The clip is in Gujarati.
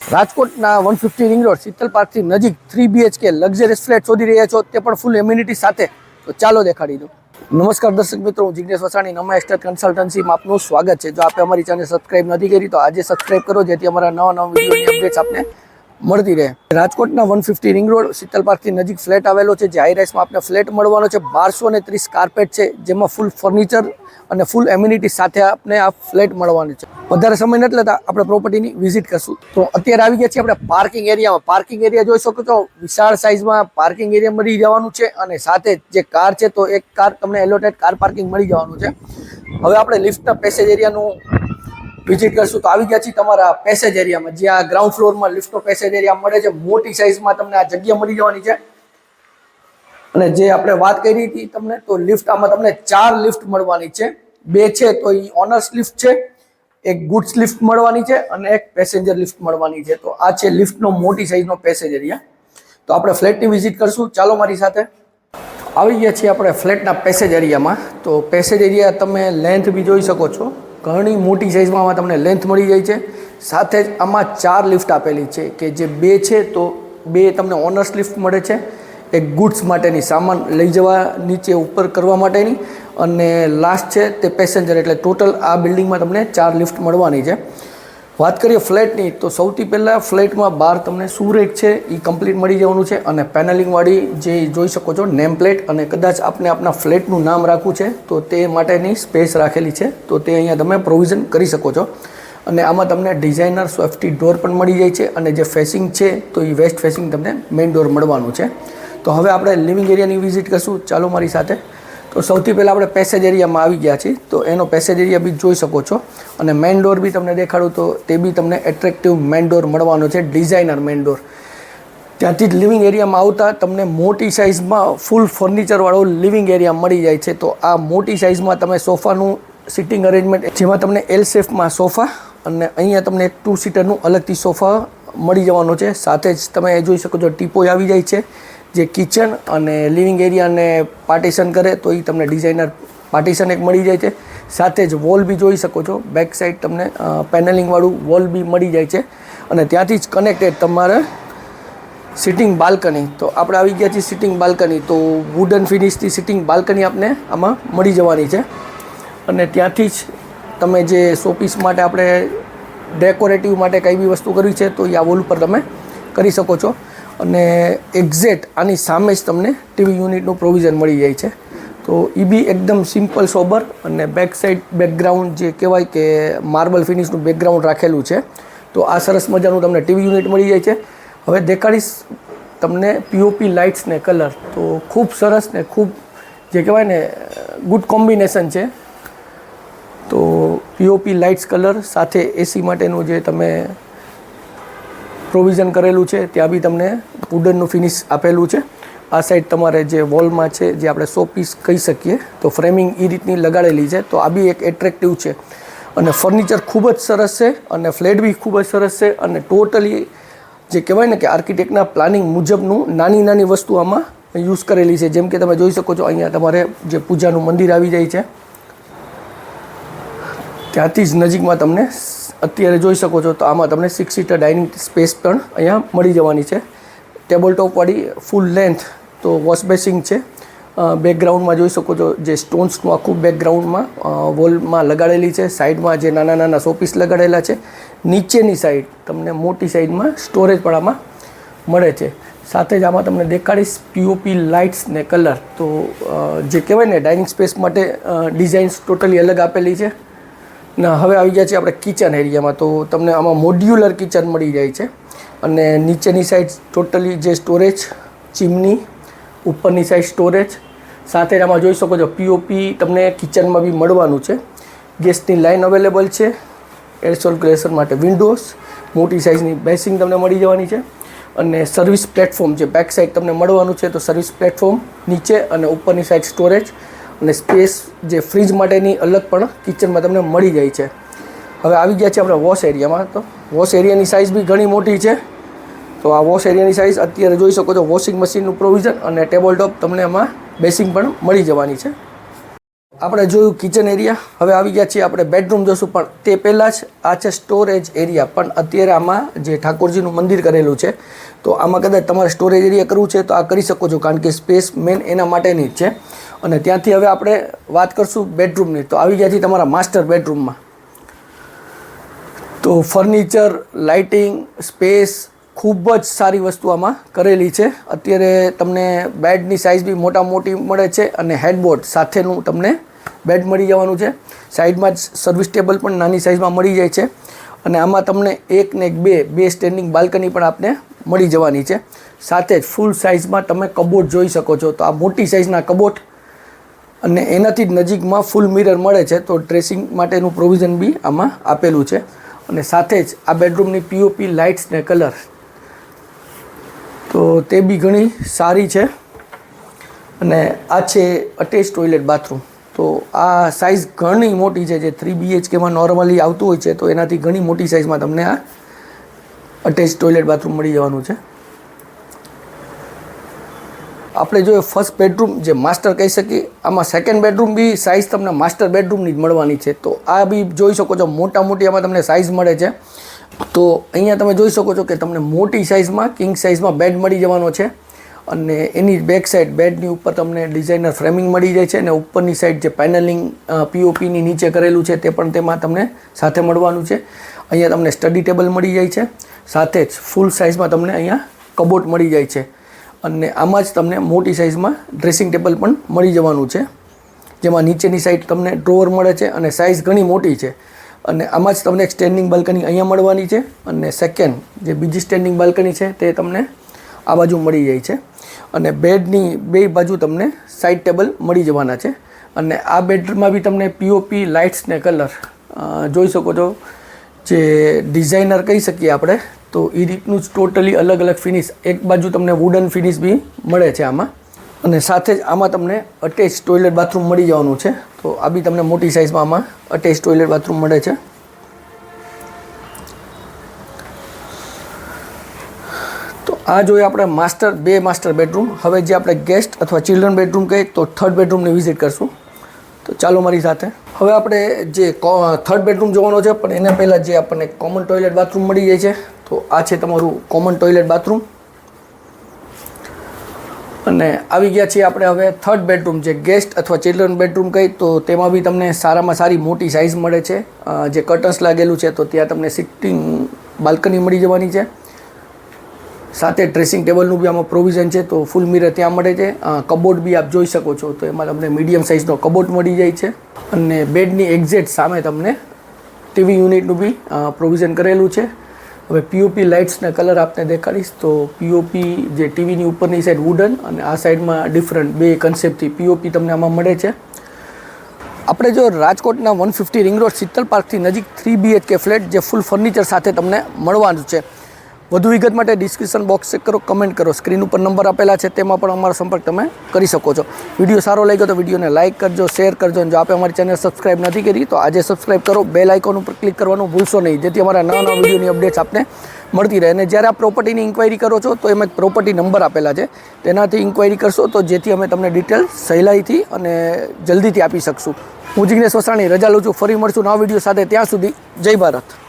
રાજકોટના 150 રિંગ રોડ શીતલ પાર્કથી નજીક 3 BHK લક્ઝરિયસ ફ્લેટ શોધી રહ્યા છો, તે પણ ફૂલ એમ્યુનિટી સાથે. તો ચાલો દેખાડી દો. નમસ્કાર દર્શક મિત્રો, હું જિગ્નેશ વસાણી, નમા એસ્ટેટ કન્સલ્ટન્સીમાં આપનું સ્વાગત છે. જો આપે અમારી ચેનલ સબસ્ક્રાઇબ નથી કરી તો આજે સબસ્ક્રાઇબ કરો, જેથી અમારા નવા વિડીયોની અપડેટ્સ આપને મળતી રહે. રાજકોટના 150 રિંગ રોડ શીતલ પાર્કથી નજીક ફ્લેટ આવેલો છે, જે હાઈ રાઇઝમાં આપને ફ્લેટ મળવાનો છે. 1230 કાર્પેટ છે, જેમાં ફૂલ ફર્નિચર અને ફૂલ એમ્યુનિટી સાથે આપને આ ફ્લેટ મળવાની છે. વધારે સમય નથી લેતા, આપણે પ્રોપર્ટીની વિઝિટ કરશું. તો અત્યારે આવી ગયા છીએ આપણે પાર્કિંગ એરિયામાં. પાર્કિંગ એરિયા જોઈ શકો છો, વિશાળ સાઇઝમાં પાર્કિંગ એરિયા મળી જવાનું છે. અને સાથે જે કાર છે, તો એક કાર તમને એલોટેડ કાર પાર્કિંગ મળી જવાનું છે. હવે આપણે લિફ્ટના પેસેજ એરિયાનું વિઝિટ કરશું. તો આવી ગયા છીએ તમારા પેસેજ એરિયામાં, જ્યાં ગ્રાઉન્ડ ફ્લોરમાં લિફ્ટનો પેસેજ એરિયા મળે છે. મોટી સાઇઝમાં તમને આ જગ્યા મળી જવાની છે. અને જે આપણે વાત કરી હતી તમને, તો લિફ્ટ આમાં તમને 4 લિફ્ટ મળવાની છે. 2 છે તો એ ઓનર્સ લિફ્ટ છે, એક ગુડ્સ લિફ્ટ મળવાની છે અને એક પેસેન્જર લિફ્ટ મળવાની છે. તો આ છે લિફ્ટનો મોટી સાઇઝનો પેસેજ એરિયા. તો આપણે ફ્લેટની વિઝિટ કરશું, ચાલો મારી સાથે. આવી ગયા છીએ આપણે ફ્લેટના પેસેજ એરિયામાં. તો પેસેજ એરિયા તમે લેન્થ બી જોઈ શકો છો, ઘણી મોટી સાઇઝમાં તમને લેન્થ મળી જાય છે. સાથે જ આમાં 4 લિફ્ટ આપેલી છે, કે જે 2 છે તો 2 તમને ઓનર્સ લિફ્ટ મળે છે, એક ગુડ્સ માટેની, સામાન લઈ જવા નીચે ઉપર કરવા માટેની, અને લાસ્ટ છે તે પેસેન્જર. એટલે ટોટલ આ બિલ્ડિંગમાં તમને 4 લિફ્ટ મળવાની છે. વાત કરીએ ફ્લેટની, તો સૌથી પહેલાં ફ્લેટમાં બહાર તમને સુરેક છે એ કમ્પ્લીટ મળી જવાનું છે. અને પેનલિંગવાળી જે જોઈ શકો છો નેમ પ્લેટ, અને કદાચ આપને આપના ફ્લેટનું નામ રાખવું છે તો તે માટેની સ્પેસ રાખેલી છે, તો તે અહીંયા તમે પ્રોવિઝન કરી શકો છો. અને આમાં તમને ડિઝાઇનર સેફ્ટી ડોર પણ મળી જાય છે. અને જે ફેસિંગ છે તો એ વેસ્ટ ફેસિંગ તમને મેઇન ડોર મળવાનું છે. તો હવે આપણે લિવિંગ એરિયાની વિઝિટ કરશું, ચાલો મારી સાથે. તો સૌથી પહેલાં આપણે પેસેજ એરિયામાં આવી ગયા છીએ. તો એનો પેસેજ એરિયા બી જોઈ શકો છો. અને મેઇન ડોર બી તમને દેખાડું તો તે બી તમને એટ્રેક્ટિવ મેઇન ડોર મળવાનો છે, ડિઝાઇનર મેઇન ડોર. ત્યાંથી જ લિવિંગ એરિયામાં આવતા તમને મોટી સાઇઝમાં ફૂલ ફર્નિચરવાળો લિવિંગ એરિયા મળી જાય છે. તો આ મોટી સાઇઝમાં તમે સોફાનું સિટિંગ અરેન્જમેન્ટ, જેમાં તમને એલ શેપમાં સોફા, અને અહીંયા તમને એક 2 સીટરનું અલગથી સોફા મળી જવાનો છે. સાથે જ તમે જોઈ શકો છો ટીપોય આવી જાય છે, જે કિચન અને લિવિંગ એરિયાને પાર્ટીશન કરે, તો એ તમને ડિઝાઇનર પાર્ટીશન એક મળી જાય છે. સાથે જ વોલ બી જોઈ શકો છો, બેક સાઈડ તમને પેનલિંગવાળું વોલ બી મળી જાય છે. અને ત્યાંથી જ કનેક્ટેડ તમારે સિટિંગ બાલ્કની. તો આપણે આવી ગયા છીએ સિટિંગ બાલ્કની. તો વુડન ફિનિશથી સિટિંગ બાલ્કની આપને આમાં મળી જવાની છે. અને ત્યાંથી જ તમે જે શોપીસ માટે આપણે ડેકોરેટિવ માટે કંઈ બી વસ્તુ કરવી છે તો એ આ વોલ ઉપર તમે કરી શકો છો. અને એક્ઝેક્ટ આની સામે જ તમને ટીવી યુનિટનું પ્રોવિઝન મળી જાય છે. તો એ બી એકદમ સિમ્પલ સોબર, અને બેક સાઈડ બેકગ્રાઉન્ડ જે કહેવાય કે માર્બલ ફિનિશનું બેકગ્રાઉન્ડ રાખેલું છે. તો આ સરસ મજાનું તમને ટીવી યુનિટ મળી જાય છે. હવે દેખાડીશ તમને પીઓપી લાઇટ્સ ને કલર. તો ખૂબ સરસ ને ખૂબ જે કહેવાય ને ગુડ કોમ્બિનેશન છે. તો પીઓપી લાઇટ્સ કલર સાથે એસી માટેનું જે તમે પ્રોવિઝન કરેલું છે, ત્યાં બી તમને વુડનનું ફિનિશ આપેલું છે. આ સાઈડ તમારે જે વોલમાં છે, જે આપણે સો પીસ કહી શકીએ, તો ફ્રેમિંગ એ રીતની લગાડેલી છે. તો આ બી એક એટ્રેક્ટિવ છે. અને ફર્નિચર ખૂબ જ સરસ છે, અને ફ્લેટ બી ખૂબ જ સરસ છે. અને ટોટલી જે કહેવાય ને કે આર્કિટેક્ટના પ્લાનિંગ મુજબનું નાની નાની વસ્તુ આમાં યુઝ કરેલી છે. જેમ કે તમે જોઈ શકો છો, અહીંયા તમારે જે પૂજાનું મંદિર આવી જાય છે, ત્યાંથી જ નજીકમાં તમને અત્યારે જોઈ શકો છો. તો આમાં તમને 6 સીટર ડાઇનિંગ સ્પેસ પણ અહીંયા મળી જવાની છે. ટેબલ ટોપવાળી ફૂલ લેન્થ. તો વોશ બેસિંગ છે. બેકગ્રાઉન્ડમાં જોઈ શકો છો, જે સ્ટોન્સનું આખું બેકગ્રાઉન્ડમાં વોલમાં લગાડેલી છે. સાઈડમાં જે નાના નાના શોપીસ લગાડેલા છે. નીચેની સાઈડ તમને મોટી સાઈડમાં સ્ટોરેજ પણ આમાં મળે છે. સાથે જ આમાં તમને દેખાડીશ પીઓપી લાઇટ્સ ને કલર. તો જે કહેવાય ને ડાઇનિંગ સ્પેસ માટે ડિઝાઇન્સ ટોટલી અલગ આપેલી છે. ના, હવે આવી ગયા છીએ આપણે કિચન એરિયામાં. તો તમને આમાં મોડ્યુલર કિચન મળી જાય છે. અને નીચેની સાઈડ ટોટલી જે સ્ટોરેજ, ચીમની, ઉપરની સાઈડ સ્ટોરેજ. સાથે જ આમાં જોઈ શકો છો પીઓપી તમને કિચનમાં બી મળવાનું છે. ગેસની લાઇન અવેલેબલ છે. એર સર્ક્યુલેશન માટે વિન્ડોઝ, મોટી સાઇઝની બેસિંગ તમને મળી જવાની છે. અને સર્વિસ પ્લેટફોર્મ જે બેક સાઈડ તમને મળવાનું છે. તો સર્વિસ પ્લેટફોર્મ નીચે, અને ઉપરની સાઈડ સ્ટોરેજ અને સ્પેસ જે ફ્રીજ માટેની અલગ પણ કિચનમાં તમને મળી જાય છે. હવે આવી ગયા છે આપણે વોશ એરિયામાં. તો વોશ એરિયાની સાઇઝ બી ઘણી મોટી છે. તો આ વોશ એરિયાની સાઇઝ અત્યારે જોઈ શકો છો, વોશિંગ મશીનનું પ્રોવિઝન અને ટેબલ ટોપ તમને આમાં બેસિંગ પણ મળી જવાની છે. આપણે જોયું કિચન એરિયા. હવે આવી ગયા છીએ આપણે બેડરૂમ જોશું, પણ તે પહેલાં જ આ છે સ્ટોરેજ એરિયા. પણ અત્યારે આમાં જે ઠાકોરજીનું મંદિર કરેલું છે, તો આમાં કદાચ તમારે સ્ટોરેજ એરિયા કરવું છે તો આ કરી શકો છો, કારણ કે સ્પેસ મેન એના માટેની જ છે. અને ત્યાંથી હવે આપણે વાત કરશું બેડરૂમની. તો આવી ગયા છીએ તમારા માસ્ટર બેડરૂમમાં. તો ફર્નિચર, લાઇટિંગ, સ્પેસ ખૂબ જ સારી વસ્તુ આમાં કરેલી છે. અત્યારે તમને બેડની સાઇઝ બી મોટી મળે છે અને હેડબોર્ડ સાથેનું તમને બેડ મળી જવાનું છે. સાઈડમાં જ સર્વિસ ટેબલ પણ નાની સાઇઝમાં મળી જાય છે. અને આમાં તમને એક ને બે સ્ટેન્ડિંગ બાલ્કની પણ આપને મળી જવાની છે. સાથે જ ફૂલ સાઇઝમાં તમે કબોર્ડ જોઈ શકો છો. તો આ મોટી સાઇઝના કબોર્ડ અને એનાથી જ નજીકમાં ફૂલ મિરર મળે છે. તો ડ્રેસિંગ માટેનું પ્રોવિઝન બી આમાં આપેલું છે. અને સાથે જ આ બેડરૂમની પીઓપી લાઇટ્સ ને કલર તો તે બી ઘણી સારી છે. અને આ છે અટેચ ટોયલેટ બાથરૂમ. તો આ સાઇઝ ઘણી મોટી છે, જે 3 BHKમાં નોર્મલી આવતું હોય છે, તો એનાથી ઘણી મોટી સાઇઝમાં તમને આ અટેચ ટોયલેટ બાથરૂમ મળી જવાનું છે. આપણે જોઈએ ફર્સ્ટ બેડરૂમ, જે માસ્ટર કહી શકીએ. આમાં સેકન્ડ બેડરૂમ બી સાઇઝ તમને માસ્ટર બેડરૂમની જ મળવાની છે. તો આ બી જોઈ શકો છો, મોટી આમાં તમને સાઇઝ મળે છે. તો અહીંયા તમે જોઈ શકો છો કે તમને મોટી સાઇઝમાં કિંગ સાઇઝમાં બેડ મળી જવાનો છે. અને એની બેક સાઈડ બેડની ઉપર તમને ડિઝાઇનર ફ્રેમિંગ મળી જાય છે. અને ઉપરની સાઈડ જે પેનલિંગ પીઓપીની નીચે કરેલું છે તે પણ તેમાં તમને સાથે મળવાનું છે. અહીંયા તમને સ્ટડી ટેબલ મળી જાય છે. સાથે જ ફૂલ સાઇઝમાં તમને અહીંયા કબોર્ડ મળી જાય છે. અને આમાં જ તમને મોટી સાઇઝમાં ડ્રેસિંગ ટેબલ પણ મળી જવાનું છે, જેમાં નીચેની સાઈડ તમને ડ્રોવર મળે છે અને સાઇઝ ઘણી મોટી છે. અને આમાં જ તમને એક સ્ટેન્ડિંગ બાલ્કની અહીંયા મળવાની છે. અને સેકન્ડ જે બીજી સ્ટેન્ડિંગ બાલ્કની છે તે તમને આ બાજુ મળી જાય છે. અને બેડની બે બાજુ તમને સાઈડ ટેબલ મળી જવાના છે. અને આ બેડરૂમમાં બી તમને પીઓપી લાઇટ્સ ને કલર જોઈ શકો છો, જે ડિઝાઇનર કહી શકીએ આપણે. તો એ રીતનું જ ટોટલી અલગ ફિનિશ. એક બાજુ તમને વુડન ફિનિશ બી મળે છે આમાં. અને સાથે જ આમાં તમને અટેચ ટોયલેટ બાથરૂમ મળી જવાનું છે. તો આ બી તમને મોટી સાઇઝમાં આમાં અટેચ ટોયલેટ બાથરૂમ મળે છે. તો આ જોઈએ આપણે બે માસ્ટર બેડરૂમ. હવે જે આપણે ગેસ્ટ અથવા ચિલ્ડ્રન બેડરૂમ કહીએ તો થર્ડ બેડરૂમની વિઝિટ કરશું. તો ચાલો મારી સાથે. હવે આપણે જે થર્ડ બેડરૂમ જોવાનો છે, પણ એના પહેલાં જે આપણને કોમન ટોયલેટ બાથરૂમ મળી જાય છે. તો આ છે તમારું કોમન ટોયલેટ બાથરૂમ. અને આવી ગયા છીએ આપણે હવે થર્ડ બેડરૂમ, જે ગેસ્ટ અથવા ચિલ્ડ્રન બેડરૂમ કહી. તો તેમાં બી તમને સારામાં સારી મોટી સાઇઝ મળે છે. જે કર્ટન્સ લાગેલું છે, તો ત્યાં તમને સિટિંગ બાલ્કની મળી જવાની છે. સાથે ડ્રેસિંગ ટેબલનું બી આમાં પ્રોવિઝન છે. તો ફૂલ મિરર ત્યાં મળે છે. કબોર્ડ બી આપ જોઈ શકો છો, તો એમાં તમને મીડિયમ સાઇઝનો કબોર્ડ મળી જાય છે. અને બેડની એક્ઝેક્ટ સામે તમને ટીવી યુનિટનું બી પ્રોવિઝન કરેલું છે. હવે પીઓપી લાઇટ્સના કલર આપને દેખાડીશ. તો પીઓપી જે ટીવીની ઉપરની સાઈડ વુડન અને આ સાઈડમાં ડિફરન્ટ બે કન્સેપ્ટથી પીઓપી તમને આમાં મળે છે. આપણે જો રાજકોટના 150 રિંગ રોડ શીતલ પાર્કથી નજીક 3 BHK ફ્લેટ, જે ફૂલ ફર્નિચર સાથે તમને મળવાનું છે. વધુ વિગત માટે ડિસ્ક્રિપ્શન બોક્સ ચેક કરો, કમેન્ટ કરો. સ્ક્રીન ઉપર નંબર આપેલા છે, તેમાં પણ અમારો સંપર્ક તમે કરી શકો છો. વિડીયો સારો લાગ્યો તો વિડીયોને લાઇક કરજો, શેર કરજો. અને જો આપે અમારી ચેનલ સબસ્ક્રાઇબ નથી કરી તો આજે સબસ્ક્રાઇબ કરો. બેલ આઇકોન ઉપર ક્લિક કરવાનું ભૂલશો નહીં, જેથી અમારા નવા વિડીયોની અપડેટ્સ આપને મળતી રહે. અને જ્યારે આપ પ્રોપર્ટીની ઇન્ક્વાયરી કરો છો, તો એમાં પ્રોપર્ટી નંબર આપેલા છે, તેનાથી ઇન્ક્વાયરી કરશો તો જેથી અમે તમને ડિટેલ સહેલાઈથી અને જલ્દીથી આપી શકશું. હું જિગ્નેશ વસાણી રજા લઉં છું. ફરી મળશું નવા વિડીયો સાથે. ત્યાં સુધી જય ભારત.